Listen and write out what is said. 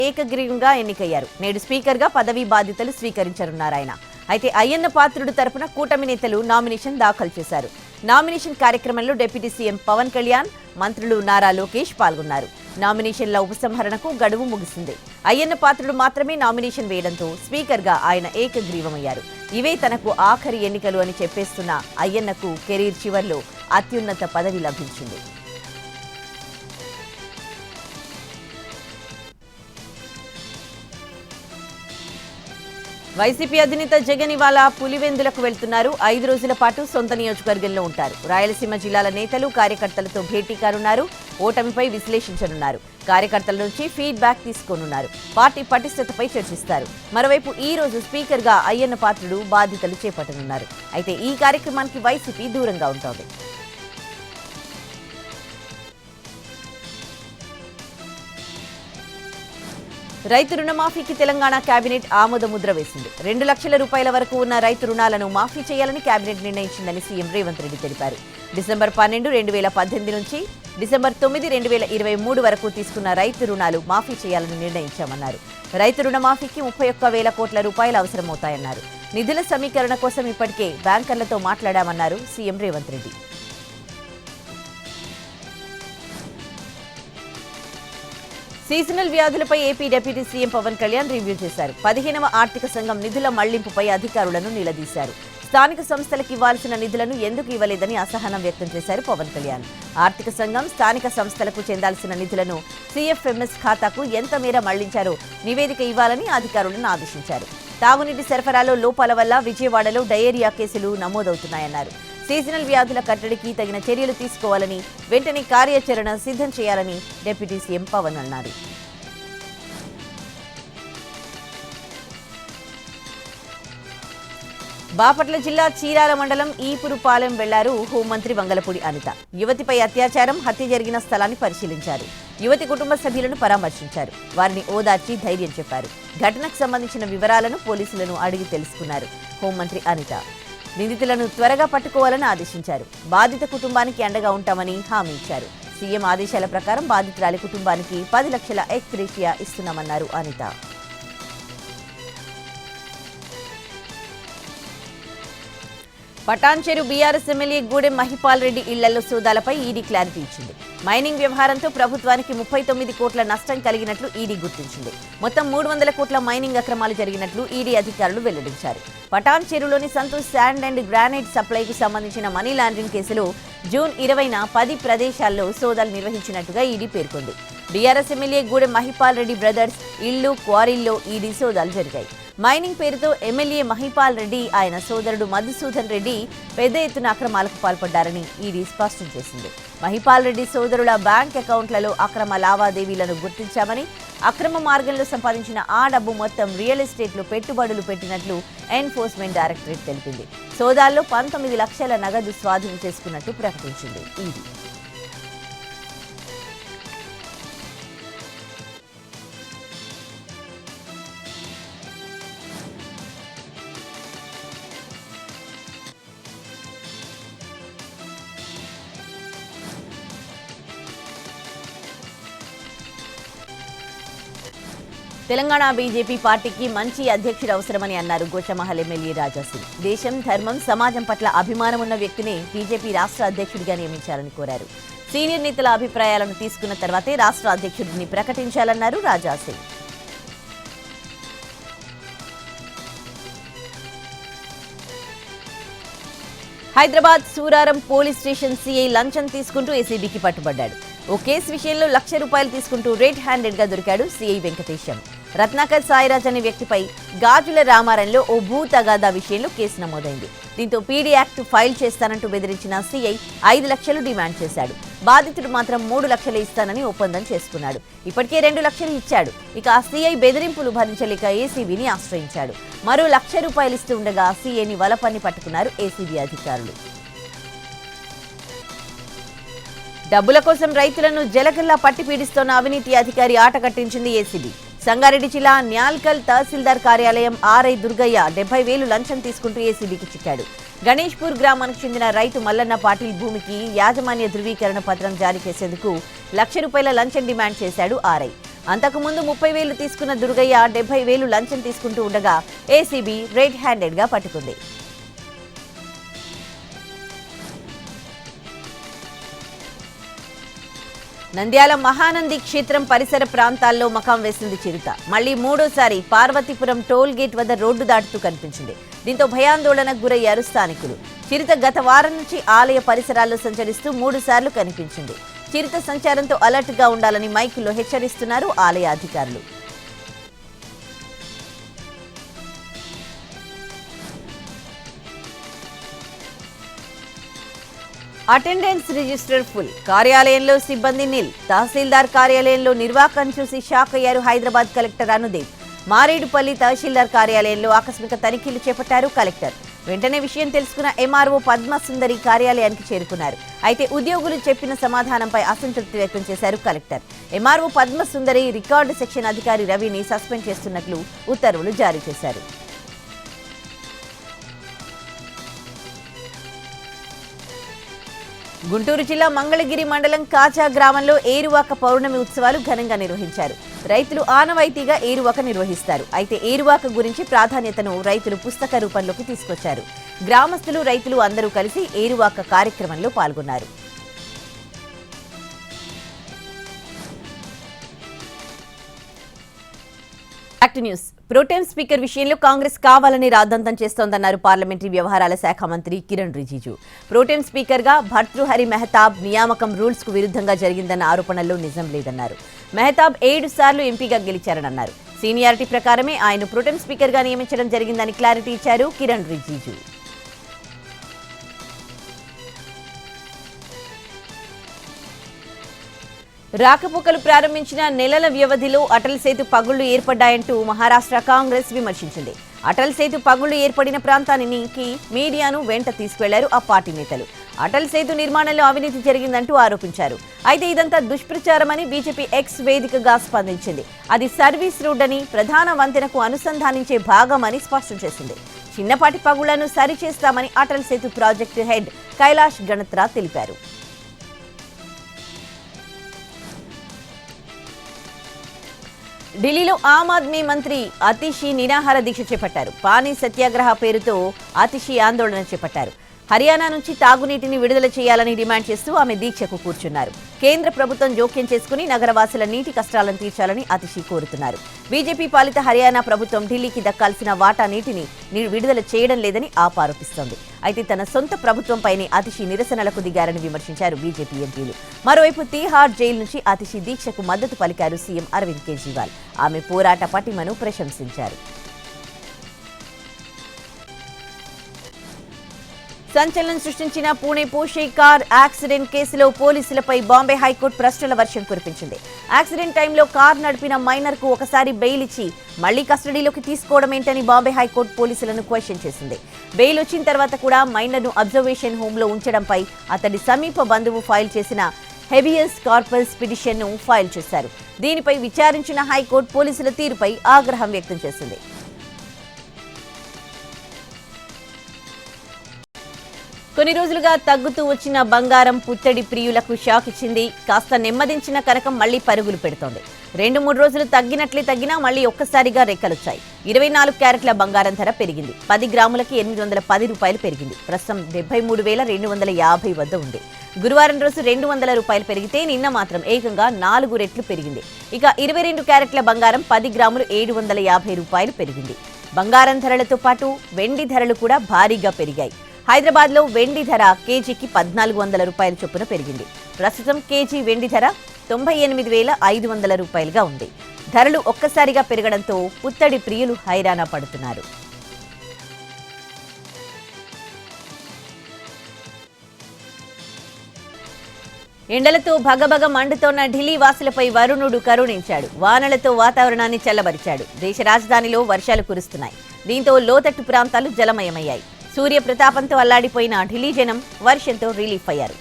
ఏకగ్రీవంగా ఎన్నికయ్యారు. నేడు స్పీకర్గా పదవీ బాధ్యతలు స్వీకరించనున్నారు ఆయన. అయితే అయ్యన్న పాత్రుడు తరపున కూటమి నేతలు నామినేషన్ దాఖలు చేశారు. నామినేషన్ కార్యక్రమంలో డిప్యూటీ సీఎం పవన్ కళ్యాణ్, మంత్రులు నారా లోకేష్ పాల్గొన్నారు. నామినేషన్ల ఉపసంహరణకు గడువు ముగిసింది. అయ్యన్న పాత్రుడు మాత్రమే నామినేషన్ వేయడంతో స్పీకర్గా ఆయన ఏకగ్రీవమయ్యారు. ఇవే తనకు ఆఖరి ఎన్నికలు అని చెప్పేస్తున్న అయ్యన్నకు కెరీర్ చివర్లో అత్యున్నత పదవి లభించింది. వైసీపీ అధినేత జగన్ ఇవాళ పులివెందులకు వెళ్తున్నారు. 5 రోజుల పాటు సొంత నియోజకవర్గంలో ఉంటారు. రాయలసీమ జిల్లాల నేతలు, కార్యకర్తలతో భేటీ కానున్నారు. ఓటమిపై విశ్లేషించనున్నారు. కార్యకర్తల నుంచి ఫీడ్బ్యాక్ తీసుకోనున్నారు. పార్టీ పటిష్టతపై చర్చిస్తారు. మరోవైపు ఈ రోజు స్పీకర్గా అయ్యన్న పాత్రుడు బాధ్యతలు చేపట్టనున్నారు. అయితే ఈ కార్యక్రమానికి వైసీపీ దూరంగా ఉంటోంది. రైతు రుణమాఫీకి తెలంగాణ కేబినెట్ ఆమోద ముద్ర వేసింది. 2 లక్షల రూపాయల వరకు ఉన్న రైతు రుణాలను మాఫీ చేయాలని కేబినెట్ నిర్ణయించిందని సీఎం రేవంత్ రెడ్డి తెలిపారు. డిసెంబర్ 12, 2018 నుంచి డిసెంబర్ 9, 2023 వరకు తీసుకున్న రైతు రుణాలు మాఫీ చేయాలని నిర్ణయించామన్నారు. రైతు రుణమాఫీకి 31,000 కోట్ల రూపాయలు అవసరమవుతాయన్నారు. నిధుల సమీకరణ కోసం ఇప్పటికే బ్యాంకర్లతో మాట్లాడామన్నారు సీఎం రేవంత్ రెడ్డి. సీజనల్ వ్యాధులపై AP deputy CM Pawan Kalyan review చేశారు. 15వ ఆర్థిక సంఘం నిధుల మళ్లింపుపై అధికారులను నిలదీశారు. స్థానిక సంస్థలకు ఇవ్వాల్సిన నిధులను ఎందుకు ఇవ్వలేదని అసహనం వ్యక్తం చేశారు పవన్ కళ్యాణ్. ఆర్థిక సంఘం స్థానిక సంస్థలకు చెందాల్సిన నిధులను సీఎఫ్ఎంఎస్ ఖాతాకు ఎంత మేర మళ్లించారో నివేదిక ఇవ్వాలని అధికారులను ఆదేశించారు. తాగునీటి సరఫరాలో లోపాల వల్ల విజయవాడలో డయేరియా కేసులు నమోదవుతున్నాయన్నారు. సీజనల్ వ్యాధుల కట్టడికి తగిన చర్యలు తీసుకోవాలని, వెంటనే కార్యాచరణ సిద్ధం చేయాలని డిప్యూటీ సీఎం పవన్ అన్నారు. బాపట్ల జిల్లా చీరాల మండలం ఈపురుపాలెం వెళ్లారు హోంమంత్రి వంగలపూడి అనిత. యువతిపై అత్యాచారం, హత్య జరిగిన స్థలాన్ని పరిశీలించారు. యువతి కుటుంబ సభ్యులను పరామర్శించారు. వారిని ఓదార్చి ధైర్యం చెప్పారు. ఘటనకు సంబంధించిన వివరాలను పోలీసులను అడిగి తెలుసుకున్నారు హోంమంత్రి అనిత. నిందితులను త్వరగా పట్టుకోవాలని ఆదేశించారు. బాధిత కుటుంబానికి అండగా ఉంటామని హామీ ఇచ్చారు. సీఎం ఆదేశాల ప్రకారం బాధితురాలి కుటుంబానికి 10 లక్షల ఎక్స్గ్రేషియా ఇస్తున్నామన్నారు అనిత. పటాన్చెరు బీఆర్ఎస్ ఎమ్మెల్యే గూడెం మహిపాల్ రెడ్డి ఇళ్లలో సోదాలపై ఈడీ క్లారిటీ ఇచ్చింది. మైనింగ్ వ్యవహారంతో ప్రభుత్వానికి 39 కోట్ల నష్టం కలిగినట్లు ఈడీ గుర్తించింది. మొత్తం 300 కోట్ల మైనింగ్ అక్రమాలు జరిగినట్లు ఈడీ అధికారులు వెల్లడించారు. పటాన్చెరులోని సంతోష్ శాండ్ అండ్ గ్రానైట్ సప్లైకు సంబంధించిన మనీ లాండరింగ్ కేసులో జూన్ 20న 10 ప్రదేశాల్లో సోదాలు నిర్వహించినట్టుగా ఈడీ పేర్కొంది. BRS MLA Gudem Mahipal Reddy brothers ఇళ్లు, క్వారీల్లో ఈడీ సోదాలు జరిగాయి. మైనింగ్ పేరుతో ఎమ్మెల్యే మహిపాల్ రెడ్డి, ఆయన సోదరుడు మధుసూదన్ రెడ్డి పెద్ద ఎత్తున అక్రమాలకు పాల్పడ్డారని ఈడీ స్పష్టం చేసింది. మహిపాల్ రెడ్డి సోదరుల బ్యాంక్ అకౌంట్లలో అక్రమ లావాదేవీలను గుర్తించామని, అక్రమ మార్గంలో సంపాదించిన ఆ డబ్బు మొత్తం రియల్ ఎస్టేట్లో పెట్టుబడులు పెట్టినట్లు ఎన్ఫోర్స్మెంట్ డైరెక్టరేట్ తెలిపింది. సోదాల్లో 19 లక్షల నగదు స్వాధీనం చేసుకున్నట్టు ప్రకటించింది ఈడీ. తెలంగాణ బీజేపీ పార్టీకి మంచి అధ్యక్షుడు అవసరమని అన్నారు గోషామహల్ ఎమ్మెల్యే రాజాసింగ్. దేశం, ధర్మం, సమాజం పట్ల అభిమానం ఉన్న వ్యక్తిని బీజేపీ రాష్ట్ర అధ్యక్షుడిగా నియమించాలని కోరారు. సీనియర్ నేతల అభిప్రాయాలను తీసుకున్న తర్వాతే రాష్ట్ర అధ్యక్షుడిని ప్రకటించాలన్నారు Raja Singh. Hyderabad Suraram police station CI లంచం తీసుకుంటూ ఏసీబీకి పట్టుబడ్డాడు. ఓ కేసు విషయంలో ₹1,00,000 తీసుకుంటూ రెడ్ హ్యాండెడ్ గా దొరికాడు సీఐ వెంకటేశం. రత్నాకర్ సాయిరాజ్ అనే వ్యక్తిపై గాజుల రామారంలో ఓ భూ తగాదా విషయంలో కేసు నమోదైంది. దీంతో పీడీ యాక్ట్ ఫైల్ చేస్తానంటూ బెదిరించిన సీఐ 5 లక్షలు డిమాండ్ చేశాడు. బాధితుడు మాత్రం 3 లక్షలు ఇస్తానని ఒప్పందం చేసుకున్నాడు. ఇప్పటికే 2 లక్షలు ఇచ్చాడు. ఇక ఆ సీఐ బెదిరింపులు భరించలేక ఏసీబీని ఆశ్రయించాడు. మరో ₹1,00,000 ఇస్తూ ఉండగా సీఐని వలపన్ని పట్టుకున్నారు ఏసీబీ అధికారులు. డబ్బుల కోసం రైతులను జలగల్లా పట్టి పీడిస్తోన్న అవినీతి అధికారి ఆట కట్టించింది ఏసీబీ. సంగారెడ్డి జిల్లా న్యాల్కల్ తహసీల్దార్ కార్యాలయం ఆర్ఐ దుర్గయ్య 70,000 లంచం తీసుకుంటూ ఏసీబీకి చిక్కాడు. గణేష్పూర్ గ్రామానికి చెందిన రైతు మల్లన్న పాటిల్ భూమికి యాజమాన్య ధృవీకరణ పత్రం జారీ చేసేందుకు ₹1,00,000 లంచం డిమాండ్ చేశాడు ఆర్ఐ. అంతకుముందు 30,000 తీసుకున్న దుర్గయ్య 70,000 లంచం తీసుకుంటూ ఉండగా ఏసీబీ రెడ్ హ్యాండెడ్గా పట్టుకుంది. నంద్యాల మహానంది క్షేత్రం పరిసర ప్రాంతాల్లో మకాం వేసింది చిరుత. మళ్లీ మూడోసారి పార్వతీపురం టోల్ గేట్ వద్ద రోడ్డు దాటుతూ కనిపించింది. దీంతో భయాందోళనకు గురయ్యారు స్థానికులు. చిరుత గత వారం నుంచి ఆలయ పరిసరాల్లో సంచరిస్తూ 3 సార్లు కనిపించింది. చిరుత సంచారంతో అలర్ట్ గా ఉండాలని మైకుల్లో హెచ్చరిస్తున్నారు ఆలయ అధికారులు. అటెండెన్స్ రిజిస్టర్ ఫుల్, కార్యాలయంలో సిబ్బంది నిల్. తహసీల్దార్ కార్యాలయంలో నిర్వాకం చూసి షాక్ అయ్యారు హైదరాబాద్ కలెక్టర్ అనుదీప్. మారేడుపల్లి తహసీల్దార్ కార్యాలయంలో ఆకస్మిక తనిఖీలు చేపట్టారు కలెక్టర్. వెంటనే విషయం తెలుసుకున్న ఎంఆర్ఓ పద్మసుందరి కార్యాలయానికి చేరుకున్నారు. అయితే ఉద్యోగులు చెప్పిన సమాధానంపై అసంతృప్తి వ్యక్తం చేశారు collector. MRO Padmasundari record section అధికారి రవిని సస్పెండ్ చేస్తున్నట్లు ఉత్తర్వులు జారీ చేశారు. గుంటూరు జిల్లా మంగళగిరి మండలం కాచా గ్రామంలో ఏరువాక పౌర్ణమి ఉత్సవాలు ఘనంగా నిర్వహించారు. రైతులు ఆనవాయితీగా ఏరువాక నిర్వహిస్తారు. అయితే ఏరువాక గురించి ప్రాధాన్యతను రైతులు పుస్తక రూపంలోకి తీసుకొచ్చారు. గ్రామస్తులు, రైతులు అందరూ కలిసి ఏరువాక కార్యక్రమంలో పాల్గొన్నారు. న్యూస్ ప్రోటెం స్పీకర్ విషయంలో కాంగ్రెస్ కావాలని రాద్ధాంతం చేస్తోందన్నారు పార్లమెంటరీ వ్యవహారాల శాఖ మంత్రి కిరణ్ రిజిజు. ప్రోటెం స్పీకర్ గా భర్తృహరి మెహతాబ్ నియామకం రూల్స్ కు విరుద్ధంగా జరిగిందన్న ఆరోపణల్లో నిజం లేదన్నారు. మెహతాబ్ 7 సార్లు ఎంపీగా గెలిచారన్నారు. సీనియారిటీ ప్రకారమే ఆయన ప్రోటెం స్పీకర్ గా నియమించడం జరిగిందని క్లారిటీ ఇచ్చారు కిరణ్ రిజిజు. రాకపోకలు ప్రారంభించిన నెలల వ్యవధిలో అటల్ సేతు పగుళ్లు ఏర్పడ్డాయంటూ మహారాష్ట్ర కాంగ్రెస్ విమర్శించింది. అటల్ సేతు పగుళ్లు ఏర్పడిన ప్రాంతానికి మీడియాను వెంట తీసుకెళ్లారు ఆ పార్టీ నేతలు. అటల్ సేతు నిర్మాణంలో అవినీతి జరిగిందంటూ ఆరోపించారు. అయితే ఇదంతా దుష్ప్రచారమని బీజేపీ ఎక్స్ వేదికగా స్పందించింది. అది సర్వీస్ రోడ్ అని, ప్రధాన వంతెనకు అనుసంధానించే భాగమని స్పష్టం చేసింది. చిన్నపాటి పగుళ్లను సరిచేస్తామని అటల్ సేతు ప్రాజెక్టు హెడ్ కైలాష్ గణత్రా తెలిపారు. ఢిల్లీలో ఆమ్ ఆద్మీ మంత్రి అతిషి నిరాహార దీక్ష చేపట్టారు. పానీ సత్యాగ్రహ పేరుతో అతిషి ఆందోళన చేపట్టారు. హర్యానా నుంచి తాగునీటిని విడుదల చేయాలని డిమాండ్ చేస్తూ ఆమె దీక్షకు కూర్చున్నారు. కేంద్ర ప్రభుత్వం జోక్యం చేసుకుని నగరవాసుల నీటి కష్టాలను తీర్చాలని అతిషి కోరుతున్నారు. బీజేపీ పాలిత హర్యానా ప్రభుత్వం ఢిల్లీకి దక్కాల్సిన వాటా నీటిని విడుదల చేయడం లేదని ఆరోపిస్తోంది. అయితే తన సొంత ప్రభుత్వంపైనే అతిషి నిరసనలకు దిగారని విమర్శించారు బీజేపీ ఎంపీలు. మరోవైపు తీహార్ జైలు నుంచి అతిషి దీక్షకు మద్దతు పలికారు సీఎం అరవింద్ కేజ్రీవాల్. ఆమె పోరాట పటిమను ప్రశంసించారు. సంచలనం సృష్టించిన పూణే పోషే కార్ యాక్సిడెంట్ కేసులో పోలీసులపై బాంబే హైకోర్టు ప్రశ్నల వర్షం కురిపించింది. యాక్సిడెంట్ టైంలో కార్ నడిపిన మైనర్ కు ఒకసారి బెయిల్ ఇచ్చి మళ్లీ కస్టడీలోకి తీసుకోవడం ఏంటని బాంబే హైకోర్టు పోలీసులను క్వశ్చన్ చేసింది. బెయిల్ వచ్చిన తర్వాత కూడా మైనర్ ను అబ్జర్వేషన్ హోమ్ లో ఉంచడంపై అతడి సమీప బంధువు ఫైల్ చేసిన హెబియస్ కార్పస్ పిటిషన్ ను ఫైల్ చేశారు. దీనిపై విచారించిన హైకోర్టు పోలీసుల తీరుపై ఆగ్రహం వ్యక్తం చేసింది. కొన్ని రోజులుగా తగ్గుతూ వచ్చిన బంగారం పుత్తడి ప్రియులకు షాక్ ఇచ్చింది. కాస్త నెమ్మదించిన కనకం మళ్లీ పరుగులు పెడుతోంది. 2-3 రోజులు తగ్గినా మళ్లీ ఒక్కసారిగా రెక్కలొచ్చాయి. 24 క్యారెట్ల బంగారం ధర పెరిగింది. 10 గ్రాములకి 810 రూపాయలు పెరిగింది. ప్రస్తుతం 73,250 వద్ద ఉంది. గురువారం రోజు 200 రూపాయలు పెరిగితే నిన్న మాత్రం ఏకంగా 4 రెట్లు పెరిగింది. ఇక 22 క్యారెట్ల బంగారం 10 గ్రాములు 750 రూపాయలు పెరిగింది. బంగారం ధరలతో పాటు వెండి ధరలు కూడా భారీగా పెరిగాయి. హైదరాబాద్ లో వెండి ధర కేజీకి 1,400 రూపాయల చొప్పున పెరిగింది. ప్రస్తుతం కేజీ వెండి ధర 98,500 రూపాయలుగా ఉంది. ధరలు ఒక్కసారిగా పెరగడంతో పుత్తడి ప్రియులు హైరాణ పడుతున్నారు. ఎండలతో భగభగ మండుతోన్న ఢిల్లీ వాసులపై వరుణుడు కరుణించాడు. వానలతో వాతావరణాన్ని చల్లబరిచాడు. దేశ రాజధానిలో వర్షాలు కురుస్తున్నాయి. దీంతో లోతట్టు ప్రాంతాలు జలమయమయ్యాయి. సూర్య ప్రతాపంతో అల్లాడిపోయిన ఢిల్లీ జనం వర్షంతో రిలీఫ్ అయ్యారు.